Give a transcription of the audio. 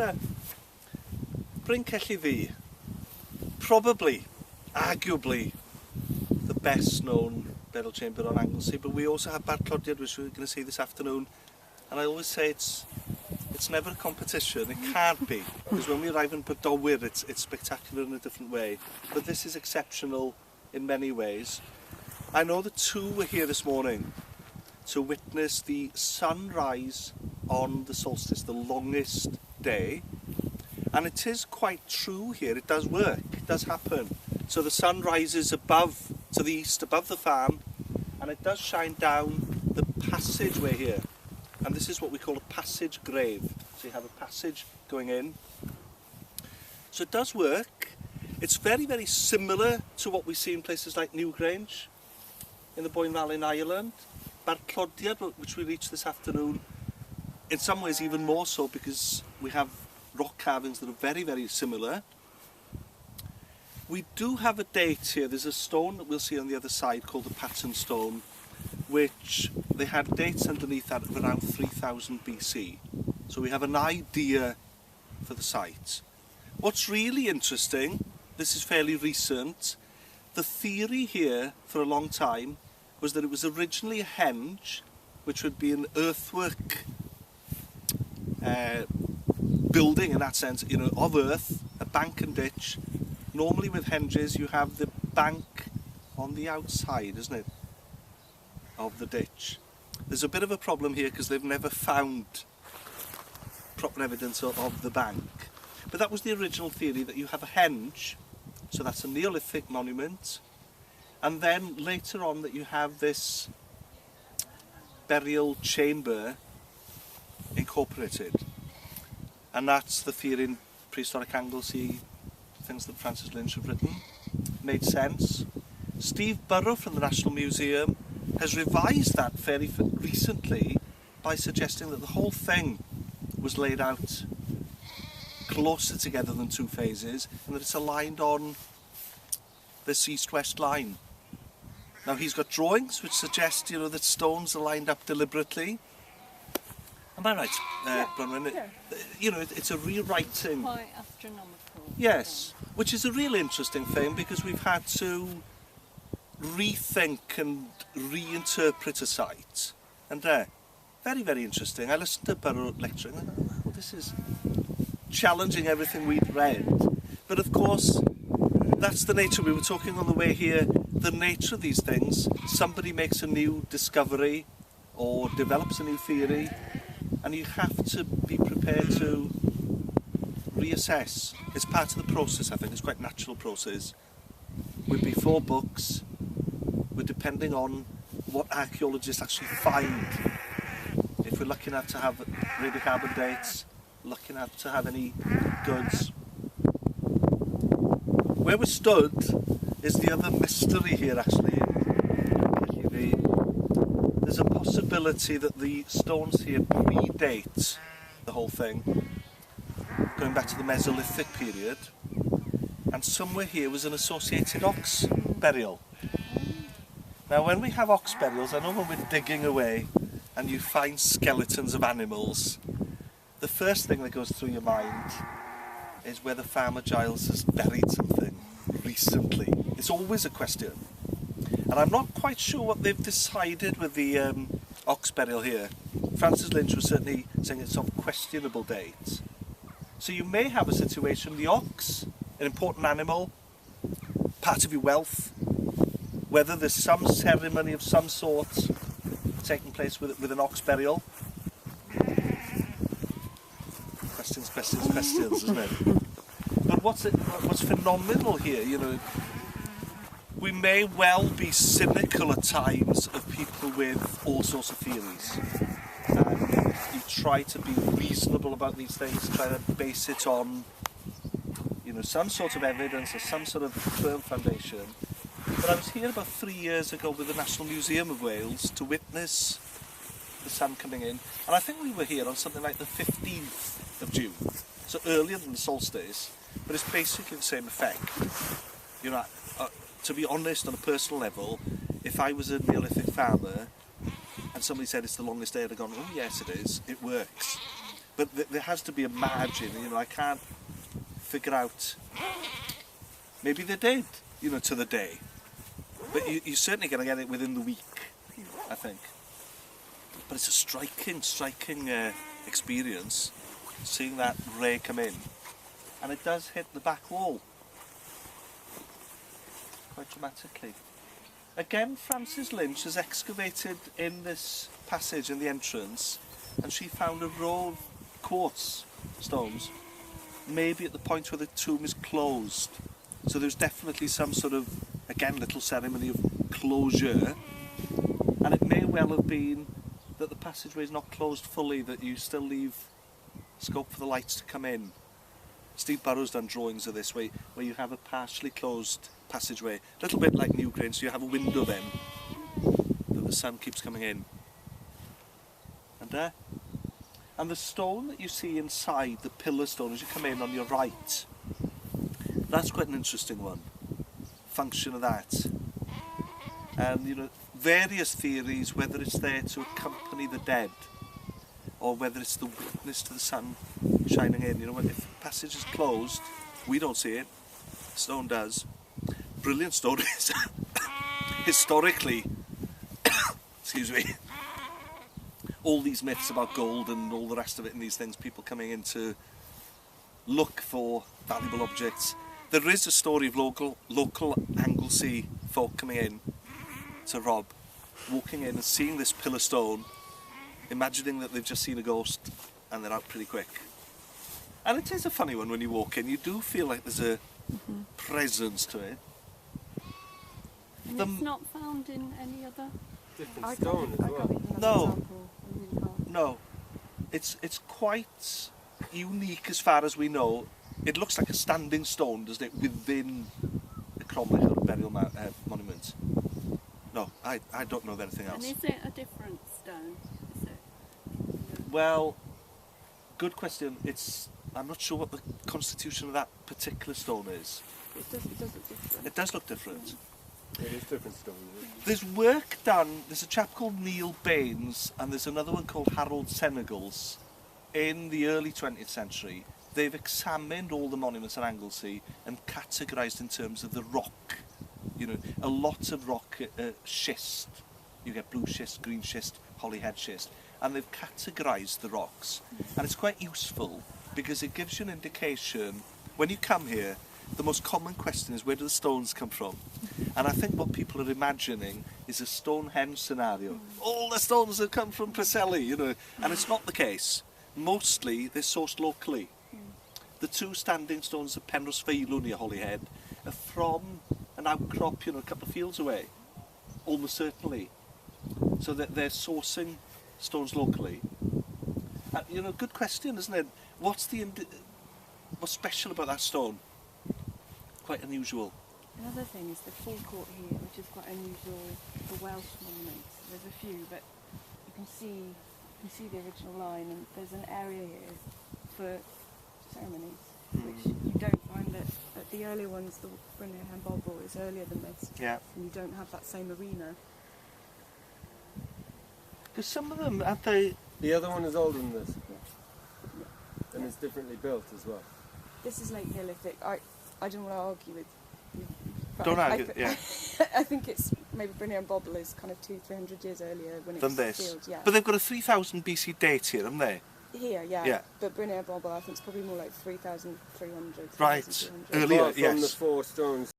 ynde? Bryn Celli Ddu, probably, arguably, the best known burial chamber on Anglesey, but we also have Barclodiad, which we're going to see this afternoon, and I always say it's never a competition. It can't be, because when we arrive in Bydowr, it's spectacular in a different way, but this is exceptional in many ways. I know the two were here this morning to witness the sunrise on the solstice, the longest day, and it is quite true here. It does work, it does happen. So the sun rises above, to the east, above the farm, and it does shine down the passageway here. And this is what we call a passage grave. So you have a passage going in. So it does work. It's very, very similar to what we see in places like Newgrange, in the Boyne Valley in Ireland. Barclodiad, which we reach this afternoon, in some ways even more so, because we have rock carvings that are very, very similar. We do have a date here. There's a stone that we'll see on the other side called the Pattern Stone, which they had dates underneath that of around 3000 BC. So we have an idea for the site. What's really interesting, this is fairly recent, the theory here for a long time was that it was originally a henge, which would be an earthwork building in that sense, you know, of earth, a bank and ditch. Normally with henges you have the bank on the outside, isn't it, of the ditch. There's a bit of a problem here because they've never found proper evidence of the bank. But that was the original theory, that you have a henge, so that's a Neolithic monument, and then later on that you have this burial chamber incorporated. And that's the theory in Prehistoric Anglesey, things that Francis Lynch have written. Made sense. Steve Burrow from the National Museum has revised that fairly recently by suggesting that the whole thing was laid out closer together than two phases, and that it's aligned on this east-west line. Now he's got drawings which suggest, you know, that stones are lined up deliberately. Am I right, Bronwyn? Yeah. You know, it's a rewriting. Quite astronomical. Yes, which is a real interesting thing, because we've had to rethink and reinterpret a site. And very, very interesting. I listened to Burrow lecturing and I thought, well, this is challenging everything we'd read. But of course, that's the nature. We were talking on the way here, the nature of these things. Somebody makes a new discovery or develops a new theory, and you have to be prepared to reassess. It's part of the process, I think. It's quite a natural process. We're before books. We're depending on what archaeologists actually find. If we're lucky enough to have radiocarbon dates, lucky enough to have any goods. Where we're stood is the other mystery here, actually. There's a possibility that the stones here predate the whole thing, going back to the Mesolithic period, and somewhere here was an associated ox burial. Now when we have ox burials, I know when we're digging away and you find skeletons of animals, the first thing that goes through your mind is whether Farmer Giles has buried something recently. It's always a question. And I'm not quite sure what they've decided with the ox burial here. Francis Lynch was certainly saying it's of questionable date. So you may have a situation, the ox, an important animal, part of your wealth, whether there's some ceremony of some sort taking place with an ox burial. Questions, questions, questions, isn't it? But what's phenomenal here, you know, we may well be cynical at times of people with all sorts of theories. And you try to be reasonable about these things, try to base it on, you know, some sort of evidence or some sort of firm foundation. But I was here about 3 years ago with the National Museum of Wales to witness the sun coming in. And I think we were here on something like the 15th of June. So earlier than the solstice, but it's basically the same effect. You know, to be honest, on a personal level, if I was a Neolithic farmer and somebody said it's the longest day, I'd have gone, oh yes it is, it works. But there has to be a margin, you know, I can't figure out. Maybe they did, you know, to the day. But you're certainly going to get it within the week, I think. But it's a striking experience, seeing that ray come in. And it does hit the back wall, quite dramatically. Again, Frances Lynch has excavated in this passage in the entrance, and she found a row of quartz stones, maybe at the point where the tomb is closed. So there's definitely some sort of, again, little ceremony of closure, and it may well have been that the passageway is not closed fully, that you still leave scope for the lights to come in. Steve Burrow's done drawings of this where you have a partially closed passageway, a little bit like Newgrange, so you have a window then that the sun keeps coming in. And the stone that you see inside, the pillar stone, as you come in on your right, that's quite an interesting one. Function of that. And you know, various theories, whether it's there to accompany the dead, or whether it's the witness to the sun shining in. You know, if the passage is closed, we don't see it, stone does. Brilliant stone is historically, excuse me, all these myths about gold and all the rest of it and these things, people coming in to look for valuable objects. There is a story of local Anglesey folk coming in to Rob, walking in and seeing this pillar stone, imagining that they've just seen a ghost, and they're out pretty quick. And it is a funny one when you walk in. You do feel like there's a presence to it. And it's not found in any other... Different stone as well. No. No. It's quite unique as far as we know. It looks like a standing stone, doesn't it, within the Cromlech burial monument. No, I don't know of anything else. And is it a different stone? Is it? Well, good question. I'm not sure what the constitution of that particular stone is. It does look different. It does look different. It is different stone, isn't it? There's work done, there's a chap called Neil Baines and there's another one called Harold Senegals in the early 20th century. They've examined all the monuments at Anglesey and categorised in terms of the rock. You know, a lot of rock schist. You get blue schist, green schist, Holyhead schist. And they've categorised the rocks. And it's quite useful because it gives you an indication. When you come here, the most common question is, where do the stones come from? And I think what people are imagining is a Stonehenge scenario. All the stones have come from Preseli, you know, and it's not the case. Mostly they're sourced locally. The two standing stones of Penrose Feilw near Holyhead are from an outcrop, you know, a couple of fields away, almost certainly. So that they're sourcing stones locally. You know, good question, isn't it? What's special about that stone? Quite unusual. Another thing is the forecourt here, which is quite unusual for Welsh monuments. There's a few, but you can see the original line, and there's an area here for ceremonies, which you don't find at the earlier ones. The Brynhau and Bobble is earlier than this, Yeah. and you don't have that same arena. Because some of them, aren't they? The other one is older than this, Yeah. and it's differently built as well. This is late Neolithic. I don't want to argue with you. But Don't argue, yeah. I think it's maybe Brynhau and Bobble is kind of 200-300 years earlier when Than it's this. sealed. Yeah. But they've got a 3000 BC date here, haven't they? Here, yeah. Yeah. But Brynhau and Bobble, I think it's probably more like 3,300. Right. 3,200. Earlier, Apart from yes. the four stones